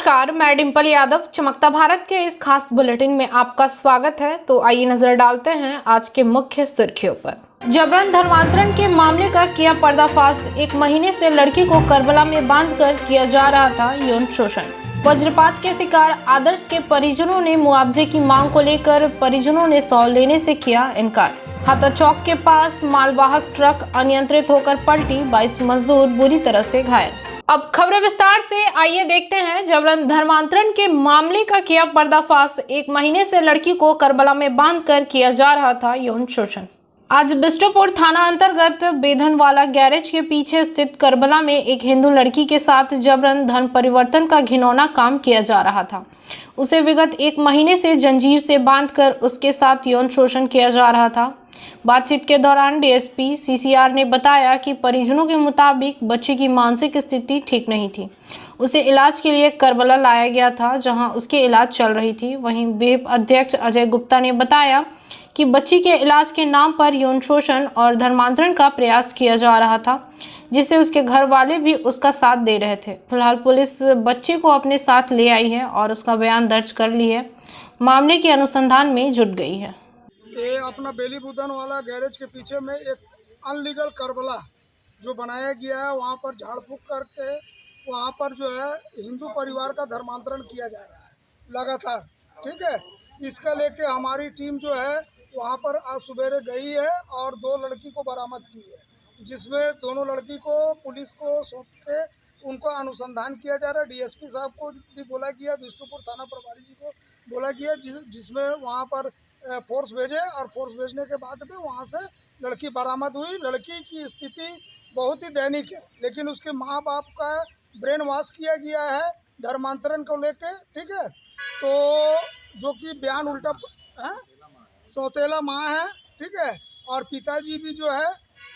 नमस्कार, मैं डिम्पल यादव चमकता भारत के इस खास बुलेटिन में आपका स्वागत है। तो आइए नजर डालते हैं आज के मुख्य सुर्खियों पर। जबरन धर्मांतरण के मामले का किया पर्दाफाश। 1 महीने से लड़की को करबला में बांधकर किया जा रहा था यौन शोषण। वज्रपात के शिकार आदर्श के परिजनों ने मुआवजे की मांग को लेकर परिजनों ने 100 लेने से किया इनकार। हाथा चौक के पास मालवाहक ट्रक अनियंत्रित होकर पलटी, 22 मजदूर बुरी तरह से घायल। अब खबरें विस्तार से, आइए देखते हैं। जबरन धर्मांतरण के मामले का किया पर्दाफाश। 1 महीने से लड़की को करबला में बांधकर किया जा रहा था यौन शोषण। आज बिष्टुपुर थाना अंतर्गत बेधनवाला गैरेज के पीछे स्थित करबला में एक हिंदू लड़की के साथ जबरन धर्म परिवर्तन का घिनौना काम किया जा रहा था। उसे विगत 1 महीने से जंजीर से बांधकर उसके साथ यौन शोषण किया जा रहा था। बातचीत के दौरान डीएसपी सीसीआर ने बताया कि परिजनों के मुताबिक बच्चे की मानसिक स्थिति ठीक नहीं थी। उसे इलाज के लिए करबला लाया गया था, जहां उसके इलाज चल रही थी। वहीं वेब अध्यक्ष अजय गुप्ता ने बताया कि बच्ची के इलाज के नाम पर यौन शोषण और धर्मांतरण का प्रयास किया जा रहा था, जिससे उसके घर वाले भी उसका साथ दे रहे थे। फिलहाल पुलिस बच्चे को अपने साथ ले आई है और उसका बयान दर्ज कर ली है। मामले के अनुसंधान में जुट गई है। ये अपना बेली बुदन वाला गैरेज के पीछे में एक अनलीगल करबला जो बनाया गया है, वहाँ पर झाड़ फूक करके वहाँ पर जो है हिंदू परिवार का धर्मांतरण किया जा रहा है लगातार। ठीक है, इसका लेके हमारी टीम जो है वहाँ पर आज सुबेरे गई है और 2 लड़की को बरामद की है, जिसमें दोनों लड़की को पुलिस को सौंप के उनको अनुसंधान किया जा रहा है। डीएसपी साहब को भी बोला गया, बिष्टुपुर थाना प्रभारी जी को बोला गया, जिसमें वहाँ पर फोर्स भेजे और फोर्स भेजने के बाद भी वहाँ से लड़की बरामद हुई। लड़की की स्थिति बहुत ही दैनिक है, लेकिन उसके माँ बाप का ब्रेन वॉश किया गया है धर्मांतरण को लेके। ठीक है, तो जो कि बयान उल्टा है, सौतेला माँ है। ठीक है, और पिताजी भी जो है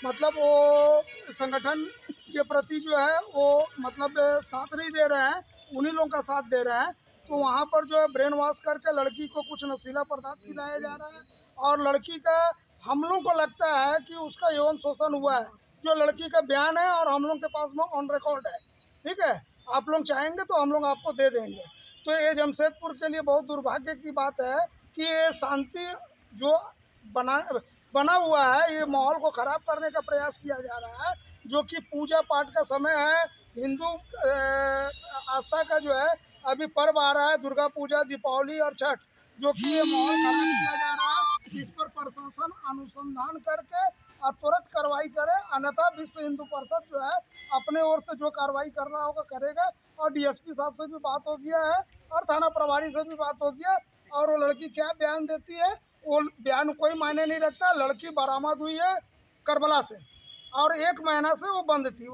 मतलब वो संगठन के प्रति जो है वो मतलब साथ नहीं दे रहे हैं, उन्हीं लोगों का साथ दे रहे हैं। तो वहाँ पर जो है ब्रेन वॉश करके लड़की को कुछ नशीला पदार्थ पिलाया जा रहा है और लड़की का हम लोग को लगता है कि उसका यौन शोषण हुआ है, जो लड़की का बयान है और हम लोग के पास में ऑन रिकॉर्ड है। ठीक है, आप लोग चाहेंगे तो हम लोग आपको दे देंगे। तो ये जमशेदपुर के लिए बहुत दुर्भाग्य की बात है कि ये शांति जो बना हुआ है, ये माहौल को ख़राब करने का प्रयास किया जा रहा है। जो कि पूजा पाठ का समय है, हिंदू आस्था का जो है अभी पर्व आ रहा है, दुर्गा पूजा, दीपावली और छठ, जो कि ये माहौल खराब किया जा रहा है। इस पर प्रशासन अनुसंधान करके और तुरंत कार्रवाई करे, अन्यथा विश्व हिंदू परिषद जो है अपने ओर से जो कार्रवाई करना होगा करेगा। और डीएसपी साहब से भी बात हो गया है और थाना प्रभारी से भी बात हो गया, और वो लड़की क्या बयान देती है वो बयान कोई मायने नहीं रखता। लड़की बरामद हुई है करबला से और 1 महीना से वो बंद थी,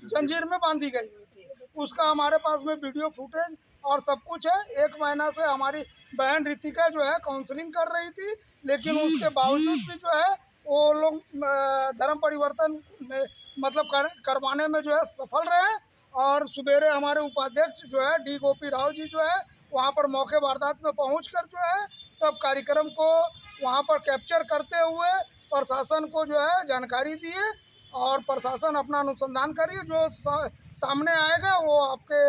जंजीर में बांधी गई हुई थी। उसका हमारे पास में वीडियो फुटेज और सब कुछ है। 1 महीना से हमारी बहन रितिका जो है काउंसलिंग कर रही थी, लेकिन उसके बावजूद भी जो है वो लोग धर्म परिवर्तन में मतलब करवाने में जो है सफल रहे। और सुबेरे हमारे उपाध्यक्ष जो है डी गोपी राव जी जो है वहाँ पर मौके वारदात में पहुंचकर जो है सब कार्यक्रम को वहाँ पर कैप्चर करते हुए प्रशासन को जो है जानकारी दिए, और प्रशासन अपना अनुसंधान करिए। जो सामने आएगा वो आपके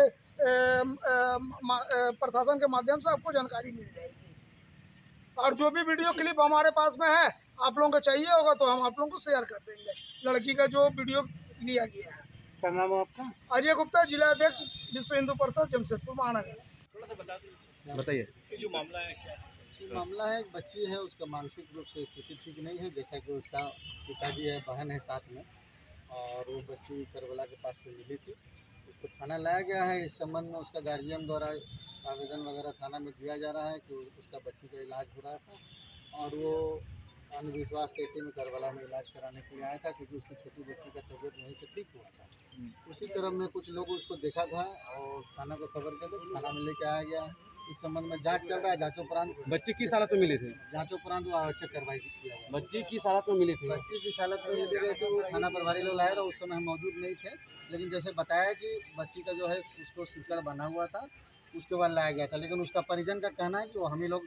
प्रशासन के माध्यम से आपको जानकारी मिल जाएगी। और जो भी वीडियो क्लिप हमारे पास में है, आप लोगों को चाहिए होगा तो हम आप लोगों को शेयर कर देंगे लड़की का जो वीडियो लिया गया है। क्या नाम है आपका? अजय गुप्ता, जिला अध्यक्ष विश्व हिंदू परिषद जमशेदपुर महानगर। बताइए। जो मामला है क्या? मामला है, एक बच्ची है, उसका मानसिक रूप से स्थिति ठीक नहीं है, जैसा कि उसका पिताजी है, बहन है साथ में, और वो बच्ची करबला के पास से मिली थी। उसको थाना लाया गया है। इस संबंध में उसका गार्जियन द्वारा आवेदन वगैरह थाना में दिया जा रहा है कि उसका बच्ची का इलाज हो रहा था और वो अंधविश्वास के स्थिति में करबला में इलाज कराने के लिए आया था, क्योंकि उसकी छोटी बच्ची का तबीयत वहीं से ठीक हुआ था। उसी क्रम में कुछ लोग उसको देखा था और थाना को खबर कर दी, थाना में लेके आया गया है। इस संबंध में जांच चल रहा है। जांचोपरांत बच्ची किस हालत में मिली थी? जांचोपरांत वो आवश्यक कार्रवाई किया गया। बच्ची किस हालत में मिली थी? बच्ची किस हालत में मिली गई थी वो थाना प्रभारी लोग लाए थे, उस समय हम मौजूद नहीं थे, लेकिन जैसे बताया कि बच्ची का जो है उसको सिकड़ बना हुआ था, उसके बाद लाया गया था। लेकिन उसका परिजन का कहना है कि वो हम ही लोग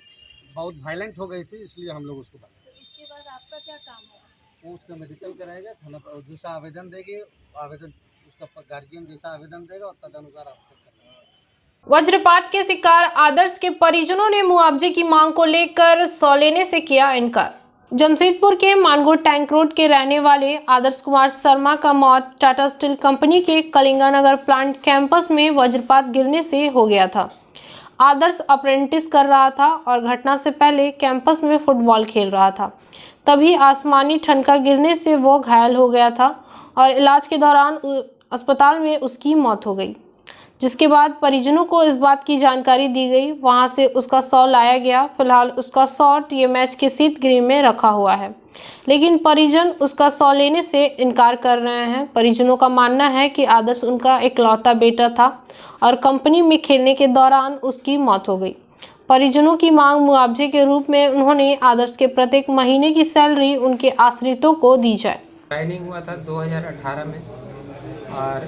बहुत वायलेंट हो गई थी, इसलिए हम लोग उसको बांध। इसके बाद आपका क्या काम है? वो उसका मेडिकल कराएगा, थाना पर जैसा आवेदन देगी, आवेदन उसका गार्जियन जैसा आवेदन देगा और तदनुसार आवश्यक करना। वज्रपात के शिकार आदर्श के परिजनों ने मुआवजे की मांग को लेकर 100 लेने से किया इनकार। जमशेदपुर के मानगो टैंक रोड के रहने वाले आदर्श कुमार शर्मा का मौत टाटा स्टील कंपनी के कलिंगानगर प्लांट कैंपस में वज्रपात गिरने से हो गया था। आदर्श अप्रेंटिस कर रहा था और घटना से पहले कैंपस में फुटबॉल खेल रहा था। तभी आसमानी ठनका गिरने से वो घायल हो गया था और इलाज के दौरान अस्पताल में उसकी मौत हो गई, जिसके बाद परिजनों को इस बात की जानकारी दी गई। वहां से उसका शव लाया गया। फिलहाल उसका शव TMH के शीतगृह में रखा हुआ है, लेकिन परिजन उसका शव लेने से इनकार कर रहे हैं। परिजनों का मानना है कि आदर्श उनका इकलौता बेटा था और कंपनी में खेलने के दौरान उसकी मौत हो गई। परिजनों की मांग मुआवजे के रूप में उन्होंने आदर्श के प्रत्येक महीने की सैलरी उनके आश्रितों को दी जाए। ज्वाइनिंग हुआ था 2018 में और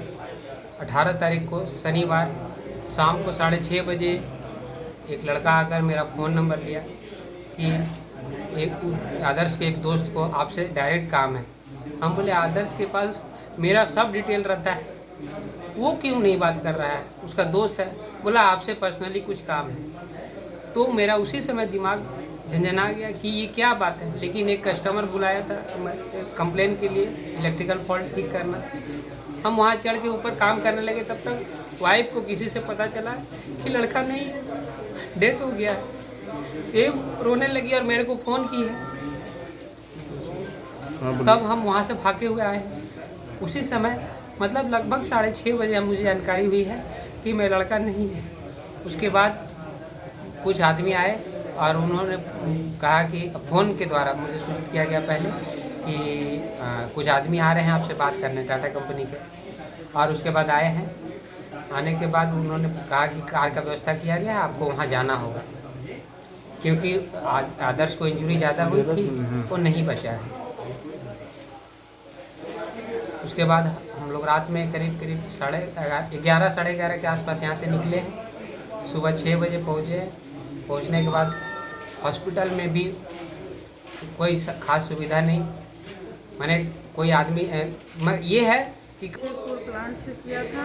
18 तारीख को शनिवार शाम को 6:30 बजे एक लड़का आकर मेरा फ़ोन नंबर लिया कि एक आदर्श के एक दोस्त को आपसे डायरेक्ट काम है। हम बोले आदर्श के पास मेरा सब डिटेल रहता है, वो क्यों नहीं बात कर रहा है? उसका दोस्त है। बोला आपसे पर्सनली कुछ काम है। तो मेरा उसी समय दिमाग झंझना गया कि ये क्या बात है। लेकिन एक कस्टमर बुलाया था कंप्लेन के लिए, इलेक्ट्रिकल फॉल्ट ठीक करना। हम वहाँ चढ़ के ऊपर काम करने लगे। तब तक वाइफ को किसी से पता चला कि लड़का नहीं, डेथ हो गया। ये रोने लगी और मेरे को फ़ोन की है। तब हम वहाँ से भागे हुए आए। उसी समय मतलब लगभग 6:30 बजे मुझे जानकारी हुई है कि मेरा लड़का नहीं है। उसके बाद कुछ आदमी आए और उन्होंने कहा कि फ़ोन के द्वारा मुझे सूचित किया गया पहले कि कुछ आदमी आ रहे हैं आपसे बात करने, टाटा कंपनी के। और उसके बाद आए हैं। आने के बाद उन्होंने कहा कि कार का व्यवस्था किया गया है, आपको वहाँ जाना होगा, क्योंकि आदर्श को इंजरी ज़्यादा हुई थी, वो नहीं बचा है। उसके बाद हम लोग रात में करीब 11:30 साढ़े 11 के आसपास यहाँ से निकले हैं। सुबह 6 बजे पहुँचे। पहुँचने के बाद हॉस्पिटल में भी कोई खास सुविधा नहीं। मैंने कोई आदमी ये है कि जमशेदपुर प्लांट से किया था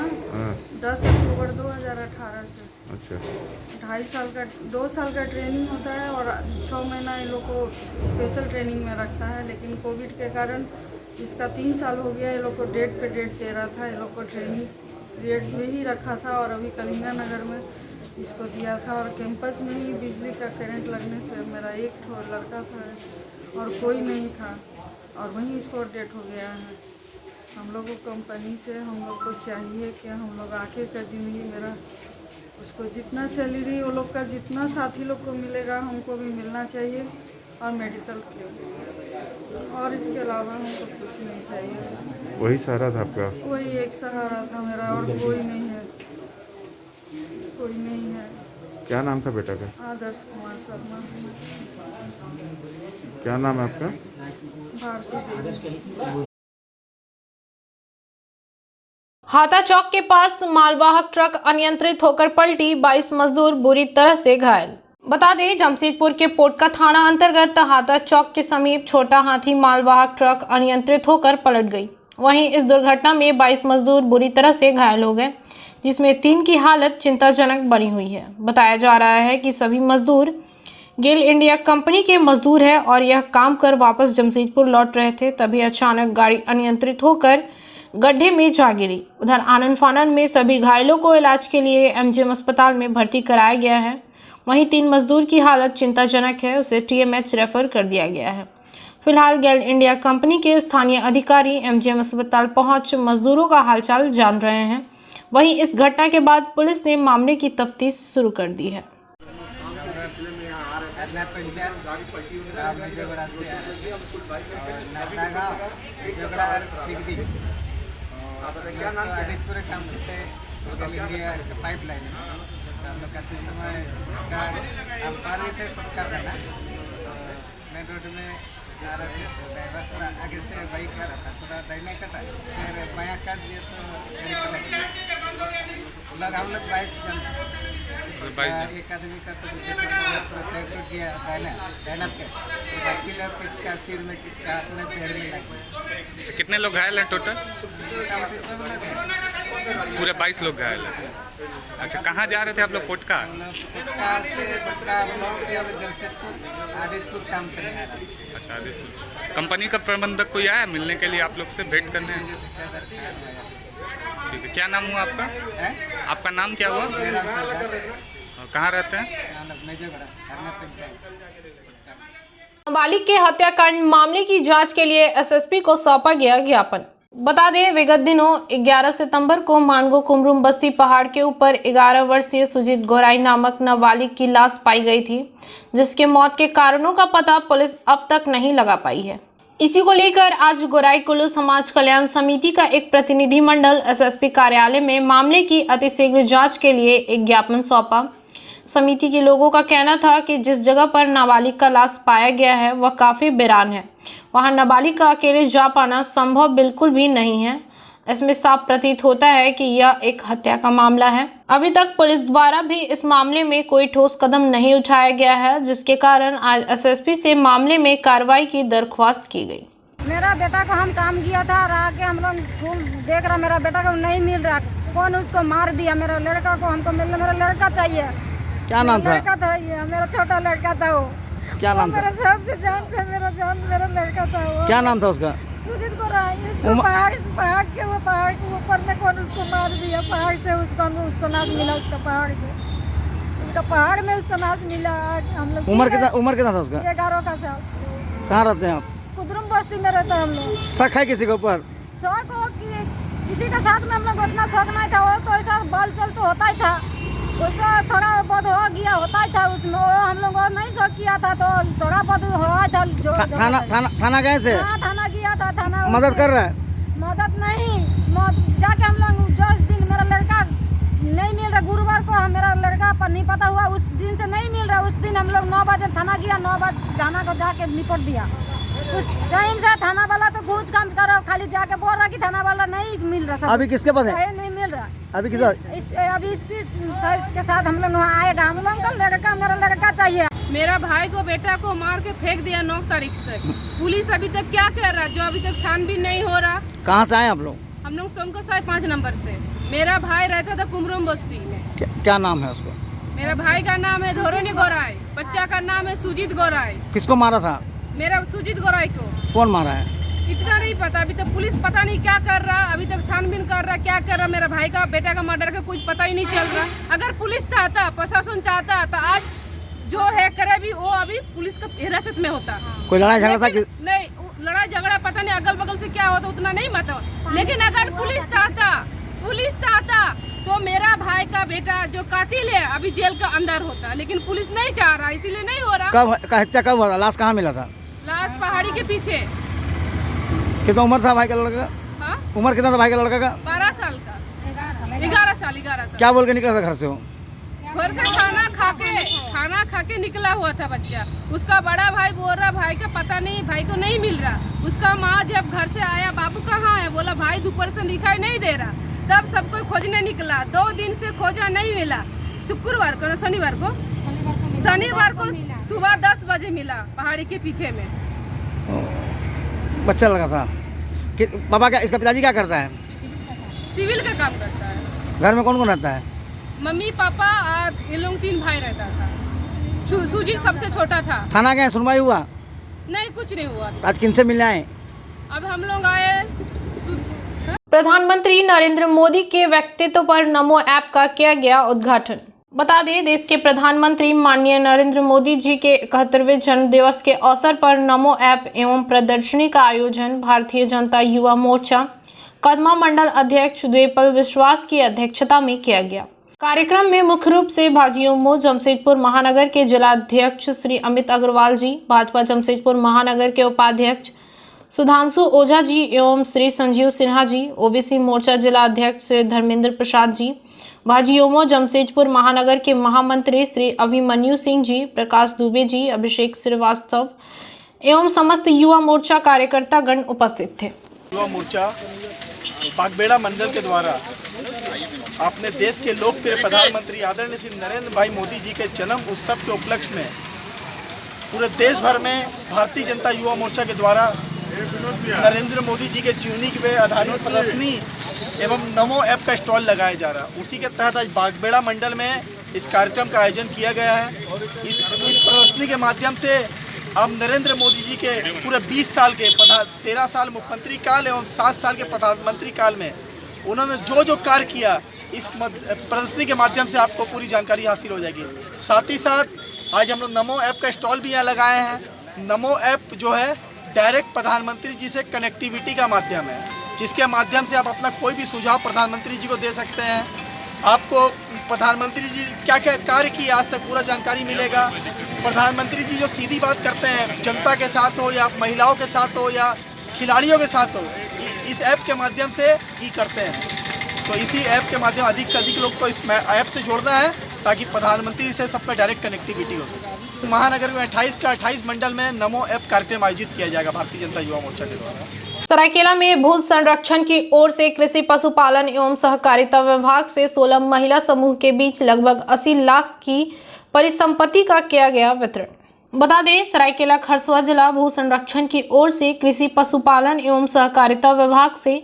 10 अक्टूबर 2018 से। अच्छा। 2 साल का ट्रेनिंग होता है और 6 महीना इन लोग को स्पेशल ट्रेनिंग में रखता है। लेकिन कोविड के कारण इसका 3 साल हो गया। ये लोग को डेट पे डेट दे रहा था। ये लोग को ट्रेनिंग पीरियड में ही रखा था और अभी कलिंगानगर में इसको दिया था। और कैंपस में ही बिजली का करंट लगने से मेरा एक लड़का था और कोई नहीं था और वहीं स्पॉट डेट हो गया है। हम लोग को कंपनी से हम लोग को चाहिए कि हम लोग आगे का ज़िंदगी मेरा उसको जितना सैलरी वो लोग का जितना साथी लोग को मिलेगा हमको भी मिलना चाहिए और मेडिकल के। और इसके अलावा हमको कुछ नहीं चाहिए। वही सहारा था आपका? वही एक सहारा था मेरा और कोई नहीं है, कोई नहीं है। क्या नाम था बेटा का? आदर्श कुमार शर्मा। क्या नाम है आपका? भारती। हाथा चौक के पास मालवाहक ट्रक अनियंत्रित होकर पलटी, 22 मजदूर बुरी तरह से घायल। बता दें, जमशेदपुर के पोटका थाना अंतर्गत हाथा चौक के समीप छोटा हाथी मालवाहक ट्रक अनियंत्रित होकर पलट गई। वहीं इस दुर्घटना में 22 मजदूर बुरी तरह से घायल हो गए, जिसमें 3 की हालत चिंताजनक बनी हुई है। बताया जा रहा है कि सभी मजदूर गेल इंडिया कंपनी के मजदूर हैं और यह काम कर वापस जमशेदपुर लौट रहे थे। तभी अचानक गाड़ी अनियंत्रित होकर गड्ढे में जा गिरी। उधर आनन फानन में सभी घायलों को इलाज के लिए MGM अस्पताल में भर्ती कराया गया है। वहीं 3 मजदूर की हालत चिंताजनक है, उसे TMH रेफर कर दिया गया है। फिलहाल गेल इंडिया कंपनी के स्थानीय अधिकारी MGM अस्पताल पहुंच मजदूरों का हालचाल जान रहे हैं। वहीं इस घटना के बाद पुलिस ने मामले की तफ्तीश शुरू कर दी है। आदितपुर काम करते पाइपलाइन हम लोग करते समय हम पा रहे थे पक्का करना मेन रोड में जा रहे थे। ड्राइवर थोड़ा आगे से बाइक आ रहा था, थोड़ा दाहिने कटा, फिर बायां काट दिया तो हम लोग 22 जन एक आदमी का तो प्रोटेक्ट किया डायना पे बाकी लोग किसका सिर में किसका अपने पैर में लगा। कितने लोग घायल हैं टोटल? सब लोग हैं। पूरे 22 लोग घायल हैं। अच्छा, कहाँ जा रहे थे आप लोग? पोटका से दूसरा ब्लॉक से जमशेदपुर आदितपुर काम करने आ रहे हैं। अच्छा, आदित्य कंपनी का प्रबंधक कोई आया मिलने के लिए आप लोग से भेंट करने? ठीक है, क्या नाम हुआ आपका? आपका नाम क्या हुआ? कहाँ रहते हैं? नाबालिग के हत्याकांड मामले की जांच के लिए एसएसपी को सौंपा गया ज्ञापन। बता दें, विगत दिनों 11 सितंबर को मानगो कुमरुम बस्ती पहाड़ के ऊपर 11 वर्षीय सुजीत गोराई नामक नाबालिग की लाश पाई गई थी, जिसके मौत के कारणों का पता पुलिस अब तक नहीं लगा पाई है। इसी को लेकर आज गोराई कुल्लू समाज कल्याण समिति का एक प्रतिनिधि मंडल एसएसपी कार्यालय में मामले की अतिशीघ्र जांच के लिए एक ज्ञापन सौंपा। समिति के लोगों का कहना था कि जिस जगह पर नाबालिग का लाश पाया गया है वह काफी वीरान है, वहां नाबालिग का अकेले जा पाना संभव बिल्कुल भी नहीं है। इसमें साफ प्रतीत होता है कि यह एक हत्या का मामला है। अभी तक पुलिस द्वारा भी इस मामले में कोई ठोस कदम नहीं उठाया गया है, जिसके कारण आज एसएसपी से मामले में कार्रवाई की दरख्वास्त की गई। मेरा बेटा को हम काम किया था, रहा के हम लोग फूल देख रहा, मेरा बेटा को नहीं मिल रहा, कौन उसको मार दिया? मेरा लड़का को हमको मिल रहा, मेरा लड़का चाहिए। क्या नाम था? लड़का था ये, मेरा छोटा लड़का था वो। क्या नाम था? मेरा सबसे जान से मेरा लड़का था वो। क्या नाम था उसका? सुजीत गोराई। इसको पहाड़ के ऊपर में कौन उसको मार दिया? पहाड़ से उसको नाश मिला, उसका पहाड़ से उसका पहाड़ में उसको नाश मिला। हम लोग उम्र कितना था उसका? 11 का साल। कहाँ रहते हैं आप? कुदरुम बस्ती में रहता है हम लोग। शक है किसी के ऊपर? शौक हो कि किसी के साथ में हम लोग उतना शौक नहीं था, वो तो ऐसा बाल चल तो होता ही था, उसका थोड़ा बहुत हो गया होता ही था उसमें। हम लोग और नहीं शौक किया था तो थोड़ा बहुत हुआ था। जो थाना गए थे? हाँ, थाना गया था। थाना मदद कर रहा है? मदद नहीं, जाके हम लोग जिस दिन मेरा लड़का नहीं मिल रहा, गुरुवार को मेरा लड़का पर नहीं पता हुआ, उस दिन से नहीं मिल रहा। उस दिन हम लोग 9 बजे थाना गया, 9 बजे थाना को जाके निपट दिया। उस टाइम से थाना वाला तो घूंच काम करो, खाली जाके बोल रहा कि थाना वाला नहीं मिल रहा। अभी किसके पास है? नहीं मिल रहा। अभी अभी इस के साथ हम लोग वहाँ आएगा। हम लोग का लड़का, मेरा लड़का चाहिए। मेरा भाई को बेटा को मार के फेंक दिया 9 तारीख तक। पुलिस अभी तक क्या कर रहा है, जो अभी तक छानबीन नहीं हो रहा। कहाँ से आए आप लोग? हम लोग संको साहिब 5 नंबर से। मेरा भाई रहता था कुमरुम बस्ती में। क्या नाम है उसका? मेरा भाई का नाम है धोरनी गोराई, बच्चा का नाम है सुजीत गोराई। किसको मारा था? मेरा सुजीत गोराई को। कौन मारा है? इतना नहीं पता, अभी तक पुलिस पता नहीं क्या कर रहा, अभी तक छानबीन कर रहा, क्या कर रहा। मेरा भाई का बेटा का मर्डर का कुछ पता ही नहीं चल रहा। अगर पुलिस चाहता, प्रशासन चाहता तो आज जो है करे भी, वो अभी पुलिस का हिरासत में होता। कोई लड़ाई झगड़ा था कि नहीं? लड़ाई झगड़ा पता नहीं अगल बगल से क्या होता, उतना नहीं पता। लेकिन अगर पुलिस चाहता तो मेरा भाई का बेटा जो कातिल है अभी जेल का अंदर होता, लेकिन पुलिस नहीं चाह रहा, इसीलिए नहीं हो रहा। हत्या कब हुआ था? लाश कहाँ मिला था? लाश पहाड़ी के पीछे। कितना उम्र था भाई का लड़का? हाँ? उम्र कितना था भाई का लड़का का? 12 साल का। 11 साल। क्या बोल के निकला था घर से? वो घर से खाना खा के निकला हुआ था बच्चा। उसका बड़ा भाई बोल रहा भाई का पता नहीं, भाई को नहीं मिल रहा। उसका माँ जब घर से आया, बाबू कहाँ है, बोला भाई दोपहर से दिखाई नहीं दे रहा। तब सब कोई खोजने निकला, 2 दिन से खोजा नहीं मिला। शुक्रवार को, शनिवार को सुबह 10 बजे मिला पहाड़ी के पीछे में। बच्चा लगा था कि पापा क्या, इसका पिताजी क्या करता है? सिविल का काम करता है। घर में कौन कौन रहता है? मम्मी पापा और ये लोग 3 भाई रहता था। सुजीत सबसे छोटा था। थाना गए, सुनवाई हुआ? नहीं, कुछ नहीं हुआ। आज किनसे मिलने आए? अब हम लोग आए। प्रधानमंत्री नरेंद्र मोदी के व्यक्तित्व पर नमो ऐप का किया गया उद्घाटन। बता दें, देश के प्रधानमंत्री माननीय नरेंद्र मोदी जी के 71वें जन्म दिवस के अवसर पर नमो ऐप एवं प्रदर्शनी का आयोजन भारतीय जनता युवा मोर्चा कदमा मंडल अध्यक्ष द्वेपल विश्वास की अध्यक्षता में किया गया। कार्यक्रम में मुख्य रूप से भाजयुमो जमशेदपुर महानगर के जिलाध्यक्ष श्री अमित अग्रवाल जी, भाजपा जमशेदपुर महानगर के उपाध्यक्ष सुधांशु ओझा जी एवं श्री संजीव सिन्हा जी, ओबीसी मोर्चा जिला अध्यक्ष श्री धर्मेंद्र प्रसाद जी, भाजयुमो जमशेदपुर महानगर के महामंत्री श्री अभिमन्यु सिंह जी, प्रकाश दुबे जी, अभिषेक श्रीवास्तव एवं समस्त युवा मोर्चा कार्यकर्ता गण उपस्थित थे। युवा मोर्चा बागबेड़ा मंडल के द्वारा अपने देश के लोकप्रिय प्रधानमंत्री आदरणीय श्री नरेंद्र भाई मोदी जी के जन्म उत्सव के उपलक्ष्य में पूरे देश भर में भारतीय जनता युवा मोर्चा के द्वारा नरेंद्र मोदी जी के जीवनी पे आधारित प्रदर्शनी एवं नमो ऐप का स्टॉल लगाया जा रहा है। उसी के तहत आज बागबेड़ा मंडल में इस कार्यक्रम का आयोजन किया गया है। इस प्रदर्शनी के माध्यम से अब नरेंद्र मोदी जी के पूरे 20 साल के 13 साल मुख्यमंत्री काल एवं 7 साल के प्रधानमंत्री काल में उन्होंने जो जो कार्य किया इस प्रदर्शनी के माध्यम से आपको पूरी जानकारी हासिल हो जाएगी। साथ ही साथ आज हम लोग नमो ऐप का स्टॉल भी यहाँ लगाए हैं। नमो ऐप जो है डायरेक्ट प्रधानमंत्री जी से कनेक्टिविटी का माध्यम है, जिसके माध्यम से आप अपना कोई भी सुझाव प्रधानमंत्री जी को दे सकते हैं। आपको प्रधानमंत्री जी क्या क्या कार्य किए आज तक पूरा जानकारी मिलेगा। प्रधानमंत्री जी जो सीधी बात करते हैं जनता के साथ हो या महिलाओं के साथ हो या खिलाड़ियों के साथ हो, इस ऐप के माध्यम से ही करते हैं। तो इसी ऐप के माध्यम अधिक से अधिक लोग को इस ऐप से जोड़ना है ताकि प्रधानमंत्री से सबका डायरेक्ट कनेक्टिविटी हो सके। महानगर में 28 का 28 मंडल में नमो ऐप कार्यक्रम आयोजित किया जाएगा भारतीय जनता युवा मोर्चा के द्वारा। सरायकेला में भू संरक्षण की ओर से कृषि पशुपालन एवं सहकारिता विभाग से 16 महिला समूह के बीच लगभग 80 लाख की परिसंपत्ति का किया गया वितरण। बता दें, सरायकेला खरसुआ जिला भू संरक्षण की ओर से कृषि पशुपालन एवं सहकारिता विभाग से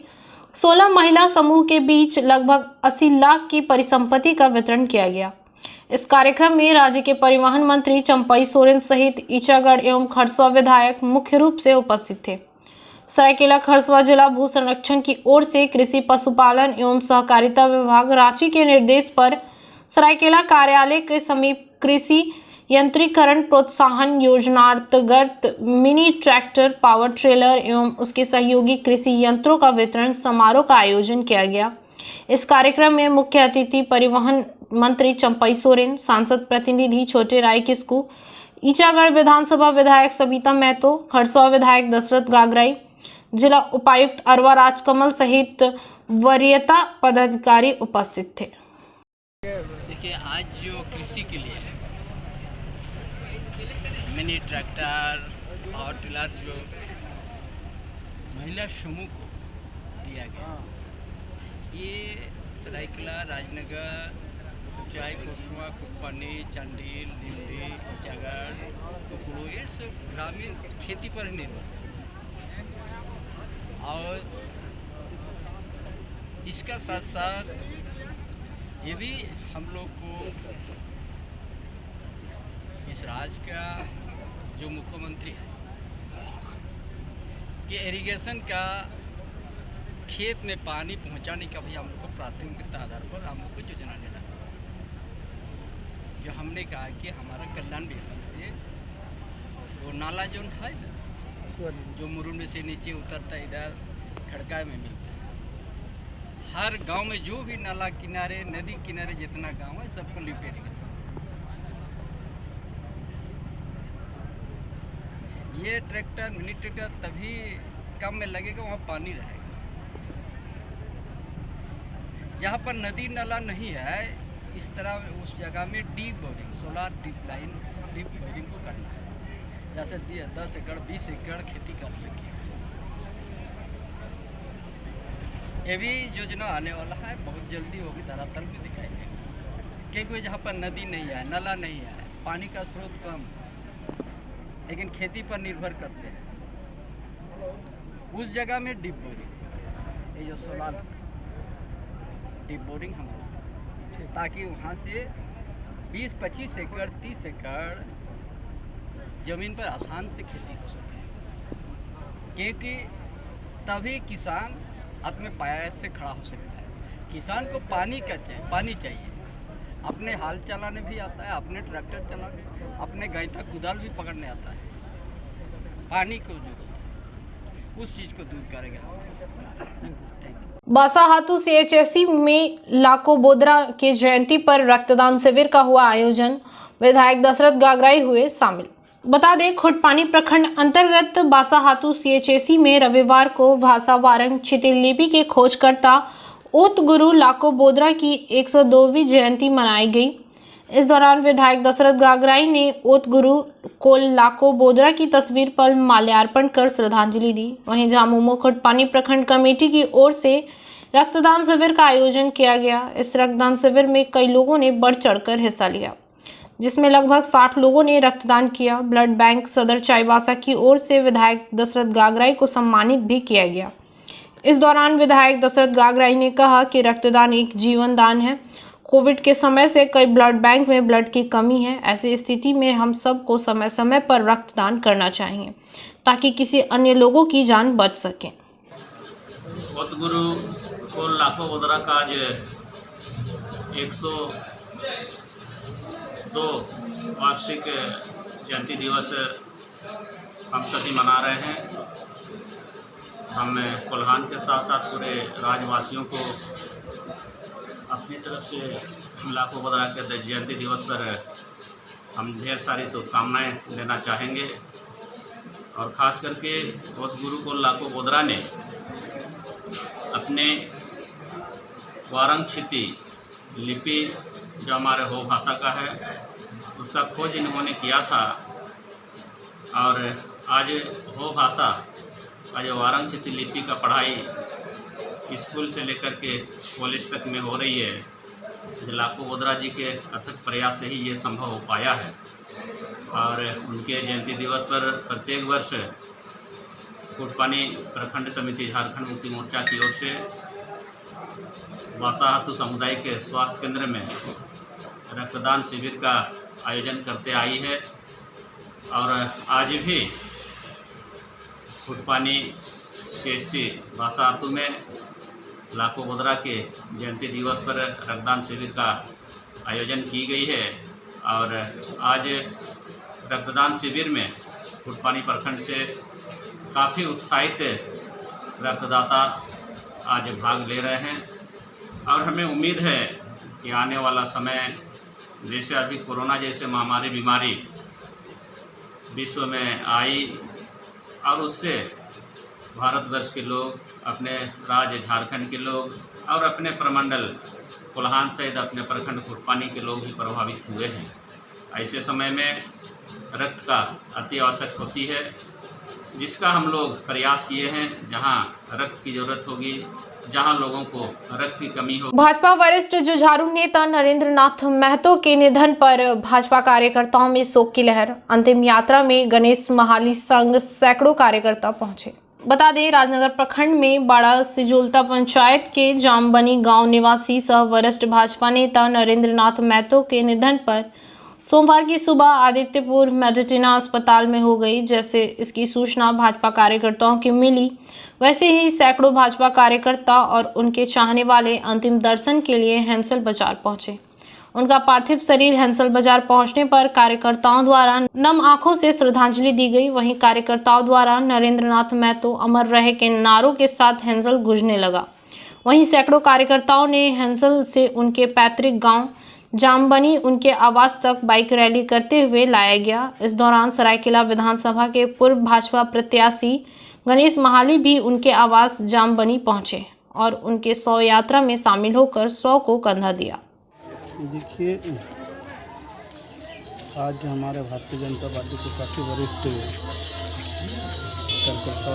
16 महिला समूह के बीच लगभग 80 लाख की परिसंपत्ति का वितरण किया गया। इस कार्यक्रम में राज्य के परिवहन मंत्री चंपई सोरेन सहित ईचागढ़ एवं खरसुआ विधायक मुख्य रूप से उपस्थित थे। सरायकेला खरसुआ जिला भू संरक्षण की ओर से कृषि पशुपालन एवं सहकारिता विभाग रांची के निर्देश पर सरायकेला कार्यालय के समीप कृषि यंत्रीकरण प्रोत्साहन योजनांतर्गत मिनी ट्रैक्टर, पावर ट्रेलर एवं उसके सहयोगी कृषि यंत्रों का वितरण समारोह का आयोजन किया गया। इस कार्यक्रम में मुख्य अतिथि परिवहन मंत्री चंपई सोरेन, सांसद प्रतिनिधि छोटे राय किस्कू, ईचागढ़ विधानसभा विधायक सबिता महतो, खरसुआ विधायक दशरथ गागराई, जिला उपायुक्त अरवा राजकमल सहित वरीयता पदाधिकारी उपस्थित थे। देखिए, आज जो कृषि के लिए मिनी ट्रैक्टर और टिलर जो महिला समूह को दिया गया, ये सरायकेला, राजनगर, कुचाई, खरसुआ, कुपनी, चंडील, दिल्ली, ईचागढ़, कुकड़ू, ये सब ग्रामीण खेती पर निर्भर है। और इसका साथ साथ ये भी हम लोग को इस राज्य का जो मुख्यमंत्री है कि इरिगेशन का खेत में पानी पहुंचाने का भी हम लोग को प्राथमिकता आधार पर हम लोग को योजना लेना है। जो हमने कहा कि हमारा कल्याण विभाग से वो नाला जो है ना, जो मुरुंड से नीचे उतरता है, इधर खड़का में मिलता है, हर गांव में जो भी नाला किनारे, नदी किनारे जितना गांव है सबको लिफ्ट इरिगेशन। ये ट्रैक्टर, मिनी ट्रैक्टर तभी कम में लगेगा वहाँ पानी रहेगा। जहाँ पर नदी नाला नहीं है, इस तरह उस जगह में deep boring, solar deep line, deep boring को करना है। जैसे 10 एकड़ 20 एकड़ खेती कर सके। ये भी योजना आने वाला है, बहुत जल्दी वो भी धरातल में दिखाई देगा। क्योंकि जहाँ पर नदी नहीं है, नाला नहीं है, पानी का स्रोत कम है, लेकिन खेती पर निर्भर करते हैं, उस जगह में डीप बोरिंग, ये जो सोलर डीप बोरिंग हम लोग, ताकि वहाँ से 20-25 एकड़ 30 एकड़ जमीन पर आसान से खेती हो सके। क्योंकि तभी किसान अपने पाए से खड़ा हो सकता है। किसान को पानी चाहिए, अपने हाल चलाने भी आता है, अपने ट्रैक्टर चलाने, अपने गैता कुदाल भी पकड़ने आता है। पानी को जरूरत है, उस चीज़ को दूर करेगा। बासाहातू CHSE में लाको बोदरा के जयंती पर रक्तदान शिविर का हुआ आयोजन। विधायक दशरथ गागराई हुए शामिल। बता दें, खुटपानी प्रखंड अंतर्गत बासाहातू CHSE में रविवार को भाषा वारंग चितिलिपि के खोजकर्ता ओत गुरु लाको बोदरा की 102वीं जयंती मनाई गई। इस दौरान विधायक दशरथ गागराई ने ओत गुरु को लाको बोदरा की तस्वीर पर माल्यार्पण कर श्रद्धांजलि दी। वहीं झामुमो खुटपानी प्रखंड कमेटी की ओर से रक्तदान शिविर का आयोजन किया गया। इस रक्तदान शिविर में कई लोगों ने बढ़ चढ़कर हिस्सा लिया, जिसमें लगभग 60 लोगों ने रक्तदान किया। ब्लड बैंक सदर चाईबासा की ओर से विधायक दशरथ गागराई को सम्मानित भी किया गया। इस दौरान विधायक दशरथ गागराई ने कहा कि रक्तदान एक जीवन दान है। कोविड के समय से कई ब्लड बैंक में ब्लड की कमी है। ऐसी स्थिति में हम सबको समय समय पर रक्तदान करना चाहिए ताकि किसी अन्य लोगों की जान बच सके। सतगुरु को लाखों वदरा का आज 102 वार्षिक जयंती दिवस हम सभी मना रहे हैं। हम कोल्हान के साथ साथ पूरे राज्यवासियों को अपनी तरफ से लाखों वदरा के जयंती दिवस पर हम ढेर सारी शुभकामनाएं देना चाहेंगे। और ख़ास करके सतगुरु को लाखों वदरा ने अपने वारंगक्षिति लिपि जो हमारे हो भाषा का है उसका खोज इन्होंने किया था। और आज हो भाषा आज वारंगक्षिति लिपि का पढ़ाई स्कूल से लेकर के कॉलेज तक में हो रही है। लाखों वदरा जी के अथक प्रयास से ही ये संभव हो पाया है। और उनके जयंती दिवस पर प्रत्येक वर्ष फूटपानी प्रखंड समिति झारखंड मुक्ति मोर्चा की ओर से वासाहातु सामुदायिक स्वास्थ्य केंद्र में रक्तदान शिविर का आयोजन करते आई है। और आज भी फूटपानी CHC वासाहातु में लाखों वदरा के जयंती दिवस पर रक्तदान शिविर का आयोजन की गई है। और आज रक्तदान शिविर में फूटपानी प्रखंड से काफ़ी उत्साहित रक्तदाता आज भाग ले रहे हैं। और हमें उम्मीद है कि आने वाला समय जैसे अभी कोरोना जैसे महामारी बीमारी विश्व में आई और उससे भारतवर्ष के लोग, अपने राज्य झारखंड के लोग और अपने प्रमंडल कोल्हान सहित अपने प्रखंड फूटपानी के लोग ही प्रभावित हुए हैं। ऐसे समय में रक्त का अति आवश्यक होती है, जिसका हम लोग प्रयास किए हैं। जहां रक्त की जरूरत होगी, जहां लोगों को रक्त की कमी हो। भाजपा वरिष्ठ जुझारू नेता नरेंद्र नाथ महतो के निधन पर भाजपा कार्यकर्ताओं में शोक की लहर। अंतिम यात्रा में गणेश महाली संघ सैकड़ों कार्यकर्ता पहुंचे। बता दें, राजनगर प्रखंड में बाड़ा सिजोलता पंचायत के जामबनी गांव निवासी सह वरिष्ठ भाजपा नेता नरेंद्र नाथ महतो के निधन पर सोमवार की सुबह आदित्यपुर मेडिटिना अस्पताल में हो गई। जैसे इसकी सूचना भाजपा कार्यकर्ताओं की मिली, वैसे ही सैकड़ों भाजपा कार्यकर्ता और उनके चाहने वाले अंतिम दर्शन के लिए हंसल बाजार पहुंचे। उनका पार्थिव शरीर हंसल बाजार पहुंचने पर कार्यकर्ताओं द्वारा नम आंखों से श्रद्धांजलि दी गई। वहीं कार्यकर्ताओं द्वारा नरेंद्र नाथ महतो अमर रहे के नारों के साथ हंसल गूंजने लगा। वहीं सैकड़ों कार्यकर्ताओं ने हंसल से उनके पैतृक गांव जामबनी उनके आवास तक बाइक रैली करते हुए लाया गया। इस दौरान सरायकेला विधानसभा के पूर्व भाजपा प्रत्याशी गणेश महाली भी उनके आवास जामबनी पहुंचे और उनके 100 यात्रा में शामिल होकर 100 को कंधा दिया। देखिए, आज हमारे भारतीय जनता पार्टी के काफ़ी वरिष्ठ कार्यकर्ता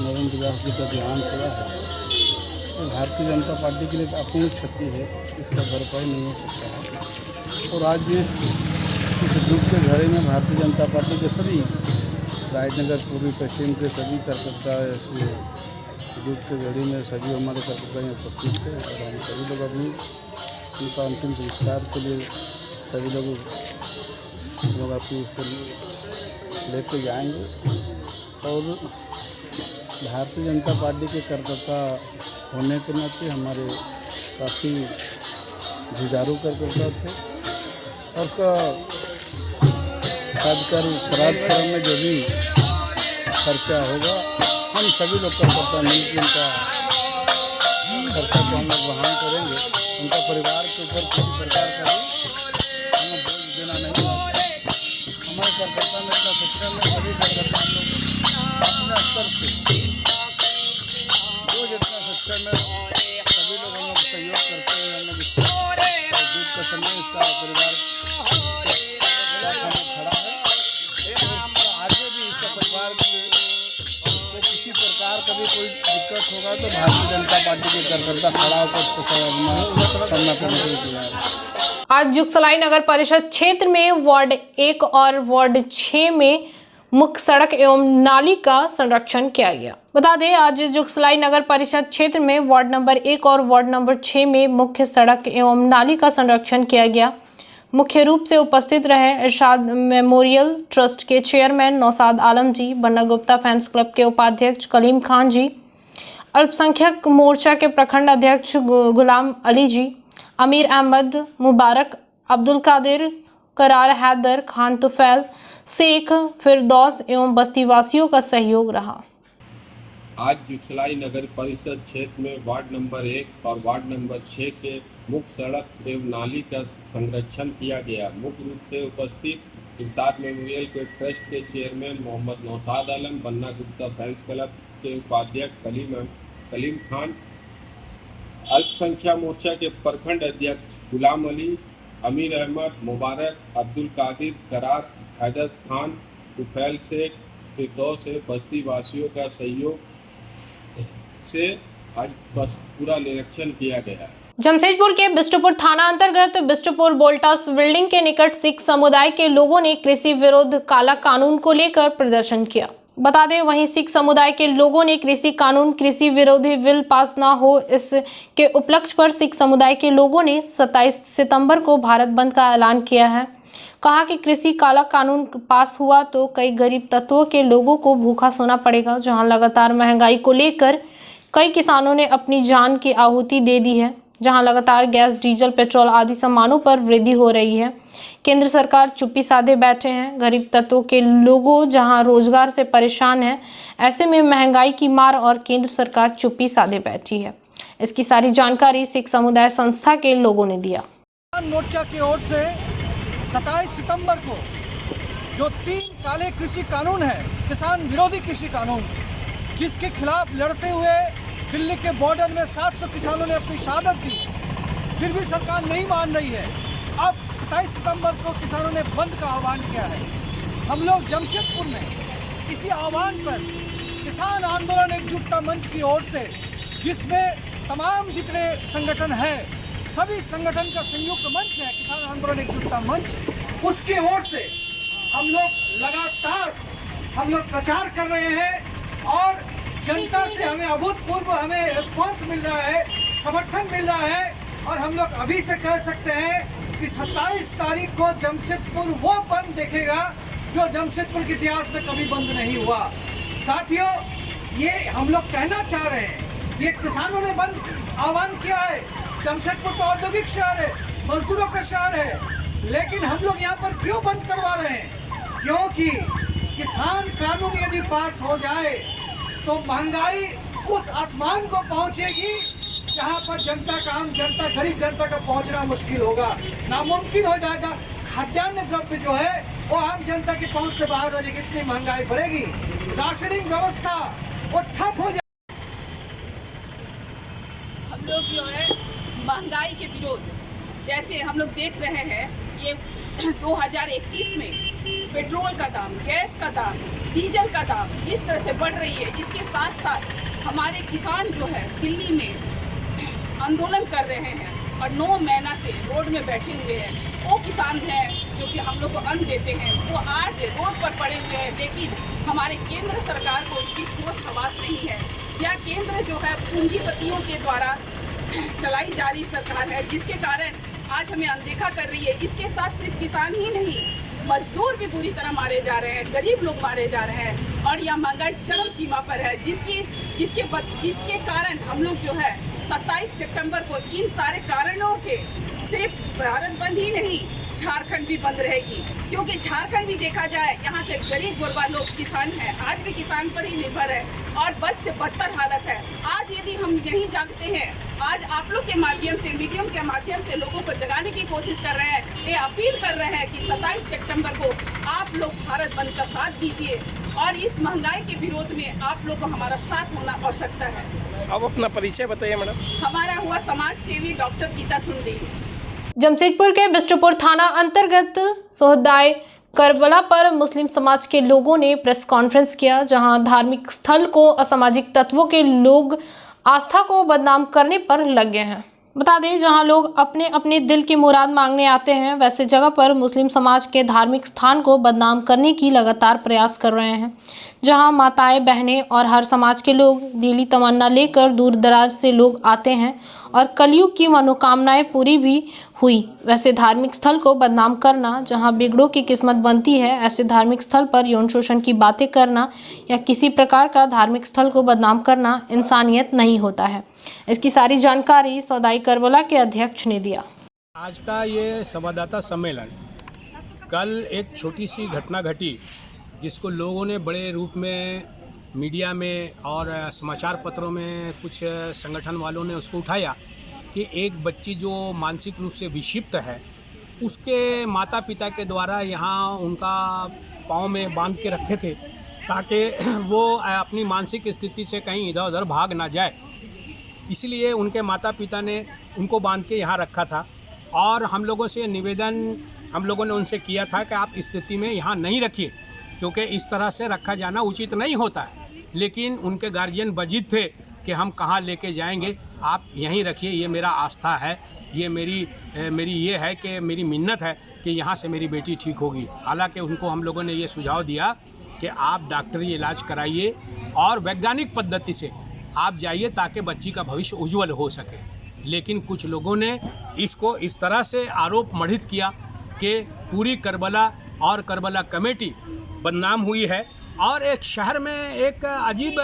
नरेंद्र दास जी का देहांत हुआ है। तो भारतीय जनता पार्टी के लिए अपूर्ण क्षति है, इसका भरपाई नहीं हो सकता है। और आज भी इस दुख के घड़ी में भारतीय जनता पार्टी के सभी राजनगर पूर्वी पश्चिम के सभी कार्यकर्ता दुख के घड़ी में सभी हमारे कार्यकर्ता यहाँ उपस्थित थे। और हम सभी लोग अभी उनका अंतिम संस्कार के लिए सभी लोग आपकी उसको लेके जाएंगे। और भारतीय जनता पार्टी के कार्यकर्ता होने के नाते हमारे काफ़ी जुझारू कार्यकर्ता थे। और खासकर श्राद्ध क्रम में जो भी खर्चा होगा हम सभी लोग कार्यकर्ता मिलकर उनका खर्चा को हम लोग वहन करेंगे। उनका परिवार के ऊपर किसी प्रकार का भी हमें बोझ देना नहीं होगा। हमारे कार्यकर्ता में इतना सिस्टम में सभी कार्यकर्ता हम लोग अपने स्तर से जो जितना सिस्टम में सभी लोग हम लोग सहयोग करते हैं। हम लोग दुख का समय इसका परिवार खड़ा है। आगे भी इसका परिवार को किसी प्रकार का भी कोई दिक्कत होगा तो भारतीय जनता पार्टी के कार्यकर्ता खड़ा होकर उसको सामना करने के लिए तैयार है। आज जुगसलाई नगर परिषद क्षेत्र में वार्ड 1 और वार्ड 6 में मुख्य सड़क एवं नाली का संरक्षण किया गया। बता दें, आज जुगसलाई नगर परिषद क्षेत्र में वार्ड नंबर 1 और वार्ड नंबर 6 में मुख्य सड़क एवं नाली का संरक्षण किया गया। मुख्य रूप से उपस्थित रहे इरशाद मेमोरियल ट्रस्ट के चेयरमैन नौशाद आलम जी, बन्ना गुप्ता फैंस क्लब के उपाध्यक्ष कलीम खान जी, अल्पसंख्यक मोर्चा के प्रखंड अध्यक्ष गुलाम अली जी, अमीर अहमद, मुबारक, अब्दुल कादिर, करार हैदर, खान तुफैल, शेख, फिरदौस एवं बस्तीवासियों का सहयोग रहा। आज जुगसलाई नगर परिषद क्षेत्र में वार्ड नंबर 1 और वार्ड नंबर 6 के मुख्य सड़क एवं नाली का संरक्षण किया गया। मुख्य रूप से उपस्थित इरशाद मेमोरियल के ट्रस्ट के chairman Mohammad Naushad Alam, Banna Gupta fans club के उपाध्यक्ष कलीम खान, अल्पसंख्यक मोर्चा के प्रखंड अध्यक्ष गुलाम अली, अमीर अहमद, मुबारक, अब्दुल कादिर, करार हैदर, खान तुफैल, शेख, फिरदौस बस्ती वासियों का सहयोग से आज बस पूरा निरीक्षण किया गया। जमशेदपुर के बिष्टुपुर थाना अंतर्गत बिष्टुपुर बोल्टास बिल्डिंग के निकट सिख समुदाय के लोगों ने कृषि विरोध काला कानून को लेकर प्रदर्शन किया। बता दें, वहीं सिख समुदाय के लोगों ने कृषि कानून कृषि विरोधी बिल पास ना हो, इसके उपलक्ष्य पर सिख समुदाय के लोगों ने 27 सितंबर को भारत बंद का ऐलान किया है। कहा कि कृषि काला कानून पास हुआ तो कई गरीब तत्वों के लोगों को भूखा सोना पड़ेगा। जहां लगातार महंगाई को लेकर कई किसानों ने अपनी जान की आहुति दे दी है, जहां लगातार गैस, डीजल, पेट्रोल आदि सामानों पर वृद्धि हो रही है। केंद्र सरकार चुप्पी साधे बैठे हैं। गरीब तत्वों के लोगों जहां रोजगार से परेशान हैं, ऐसे में महंगाई की मार और केंद्र सरकार चुप्पी साधे बैठी है। इसकी सारी जानकारी सिख समुदाय संस्था के लोगों ने दिया। मोर्चा की ओर से 27 सितंबर को जो 3 काले कृषि कानून है, किसान विरोधी कृषि कानून, जिसके खिलाफ लड़ते हुए दिल्ली के बॉर्डर में 700 किसानों ने अपनी शहादत दी, फिर भी सरकार नहीं मान रही है। अब 27 सितंबर को किसानों ने बंद का आह्वान किया है। हम लोग जमशेदपुर में इसी आह्वान पर किसान आंदोलन एकजुटता मंच की ओर से, जिसमें तमाम जितने संगठन हैं, सभी संगठन का संयुक्त मंच है किसान आंदोलन एकजुटता मंच, उसकी ओर से हम लोग लगातार प्रचार कर रहे हैं और जनता से हमें अभूतपूर्व रिस्पॉन्स मिल रहा है, समर्थन मिल रहा है। और हम लोग अभी से कह सकते हैं कि 27 तारीख को जमशेदपुर वो बंद देखेगा जो जमशेदपुर के इतिहास में कभी बंद नहीं हुआ। साथियों, ये हम लोग कहना चाह रहे हैं, ये किसानों ने बंद आह्वान किया है। जमशेदपुर तो औद्योगिक शहर है, मजदूरों का शहर है, लेकिन हम लोग यहाँ पर क्यों बंद करवा रहे हैं? क्योंकि किसान कानून यदि पास हो जाए तो महंगाई उस आसमान को पहुंचेगी जहां पर जनता का, आम जनता, गरीब जनता का पहुंचना मुश्किल होगा, नामुमकिन हो जाएगा। खाद्यान्न द्रव्य जो है वो आम जनता की पहुंच से बाहर हो जाएगी, इतनी महंगाई बढ़ेगी, राशनिंग व्यवस्था वो ठप हो जाएगी। हम लोग जो है महंगाई के विरोध, जैसे हम लोग देख रहे हैं ये 2021 में पेट्रोल का दाम, गैस का दाम, डीजल का दाम जिस तरह से बढ़ रही है, इसके साथ साथ हमारे किसान जो है दिल्ली में आंदोलन कर रहे हैं और 9 महीना से रोड में बैठे हुए हैं। वो किसान हैं जो कि हम लोग को अन्न देते हैं, वो आज रोड पर पड़े हुए हैं, लेकिन हमारे केंद्र सरकार को उसकी ठोस आवाज़ नहीं है। यह केंद्र जो है पूंजीपतियों के द्वारा चलाई जा रही सरकार है, जिसके कारण आज हमें अनदेखा कर रही है। इसके साथ सिर्फ किसान ही नहीं, मजदूर भी बुरी तरह मारे जा रहे हैं, गरीब लोग मारे जा रहे हैं और यह महंगाई चरम सीमा पर है, जिसके कारण हम लोग जो है 27 सितंबर को इन सारे कारणों से सिर्फ भारत बंद ही नहीं, झारखंड भी बंद रहेगी। क्योंकि झारखंड भी देखा जाए, यहाँ के गरीब गुरबा लोग किसान हैं, आज भी किसान पर ही निर्भर है और बद से बदतर हालत है। आज यदि हम यही जागते हैं, आज आप लोग के माध्यम से, मीडियम के माध्यम से लोगों को जगाने की कोशिश कर रहे हैं, ये अपील कर रहे हैं कि 27 सितंबर को आप लोग भारत बंद का साथ दीजिए और इस महंगाई के विरोध में आप लोग को हमारा साथ होना आवश्यकता है। अब अपना परिचय बताइए मैडम। हमारा हुआ समाज सेवी डॉक्टर गीता सुंदरी। जमशेदपुर के बिष्टुपुर थाना अंतर्गत सोहदाय करबला पर मुस्लिम समाज के लोगों ने प्रेस कॉन्फ्रेंस किया, जहां धार्मिक स्थल को असामाजिक तत्वों के लोग आस्था को बदनाम करने पर लगे हैं। बता दें, जहां लोग अपने अपने दिल की मुराद मांगने आते हैं, वैसे जगह पर मुस्लिम समाज के धार्मिक स्थान को बदनाम करने की लगातार प्रयास कर रहे हैं। जहां माताएं, बहनें और हर समाज के लोग दिली तमन्ना लेकर दूर दराज से लोग आते हैं और कलयुग की मनोकामनाएं पूरी भी हुई। वैसे धार्मिक स्थल को बदनाम करना, जहां बिगड़ों की किस्मत बनती है, ऐसे धार्मिक स्थल पर यौन शोषण की बातें करना या किसी प्रकार का धार्मिक स्थल को बदनाम करना इंसानियत नहीं होता है। इसकी सारी जानकारी सौदाई करबला के अध्यक्ष ने दिया। आज का ये संवाददाता सम्मेलन, कल एक छोटी सी घटना घटी जिसको लोगों ने बड़े रूप में मीडिया में और समाचार पत्रों में कुछ संगठन वालों ने उसको उठाया कि एक बच्ची जो मानसिक रूप से विक्षिप्त है, उसके माता पिता के द्वारा यहाँ उनका पाँव में बांध के रखे थे ताकि वो अपनी मानसिक स्थिति से कहीं इधर उधर भाग ना जाए। इसलिए उनके माता पिता ने उनको बांध के यहाँ रखा था और हम लोगों से निवेदन हम लोगों ने उनसे किया था कि आप इस स्थिति में यहाँ नहीं रखिए, क्योंकि इस तरह से रखा जाना उचित नहीं होता है। लेकिन उनके गार्जियन बजिद थे कि हम कहाँ लेके जाएंगे, आप यहीं रखिए, ये मेरा आस्था है, ये मेरी ये है कि मेरी मिन्नत है कि यहाँ से मेरी बेटी ठीक होगी। हालांकि उनको हम लोगों ने ये सुझाव दिया कि आप डॉक्टरी इलाज कराइए और वैज्ञानिक पद्धति से आप जाइए ताकि बच्ची का भविष्य उज्जवल हो सके। लेकिन कुछ लोगों ने इसको इस तरह से आरोप मढ़ित किया कि पूरी करबला और करबला कमेटी बदनाम हुई है और एक शहर में एक अजीब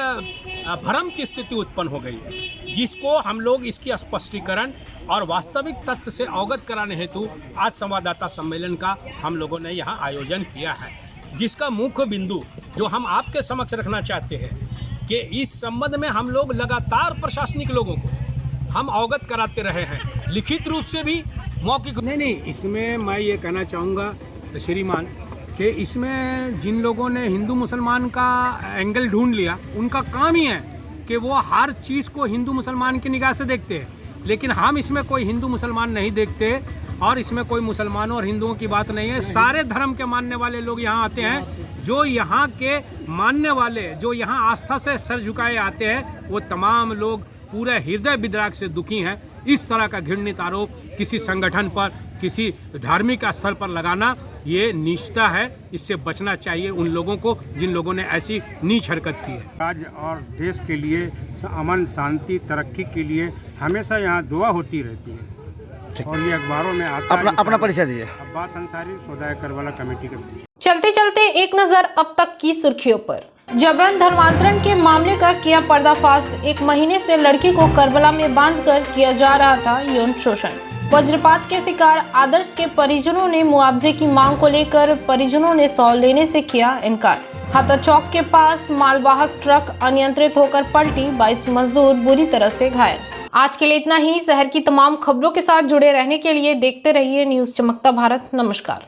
भ्रम की स्थिति उत्पन्न हो गई है, जिसको हम लोग इसकी स्पष्टीकरण और वास्तविक तथ्य से अवगत कराने हेतु आज संवाददाता सम्मेलन का हम लोगों ने यहाँ आयोजन किया है, जिसका मुख्य बिंदु जो हम आपके समक्ष रखना चाहते हैं कि इस संबंध में हम लोग लगातार प्रशासनिक लोगों को हम अवगत कराते रहे हैं, लिखित रूप से भी मौखिक। नहीं, इसमें मैं ये कहना चाहूँगा श्रीमान कि इसमें जिन लोगों ने हिंदू मुसलमान का एंगल ढूंढ लिया, उनका काम ही है कि वो हर चीज़ को हिंदू मुसलमान की निगाह से देखते हैं। लेकिन हम इसमें कोई हिंदू मुसलमान नहीं देखते और इसमें कोई मुसलमानों और हिंदुओं की बात नहीं है। सारे धर्म के मानने वाले लोग यहाँ आते हैं। जो यहाँ के मानने वाले, जो यहाँ आस्था से सर झुकाए आते हैं, वो तमाम लोग पूरे हृदय विद्राग से दुखी हैं। इस तरह का घृणित आरोप किसी संगठन पर, किसी धार्मिक स्थल पर लगाना ये नीचता है। इससे बचना चाहिए उन लोगों को जिन लोगों ने ऐसी नीच हरकत की है। राज्य और देश के लिए अमन, शांति, तरक्की के लिए हमेशा यहाँ दुआ होती रहती है और ये अखबारों में आता है। अपना परिचय दीजिए। अब्बास अंसारी, सौदाई करबला कमेटी का। चलते चलते एक नजर अब तक की सुर्खियों पर। जबरन धर्मांतरण के मामले का किया पर्दाफाश। 1 महीने से लड़की को करबला में बांधकर किया जा रहा था यौन शोषण। वज्रपात के शिकार आदर्श के परिजनों ने मुआवजे की मांग को लेकर परिजनों ने 100 लेने से किया इनकार। हाथा चौक के पास मालवाहक ट्रक अनियंत्रित होकर पलटी, 22 मजदूर बुरी तरह से घायल। आज के लिए इतना ही। शहर की तमाम खबरों के साथ जुड़े रहने के लिए देखते रहिए न्यूज़ चमकता भारत। नमस्कार।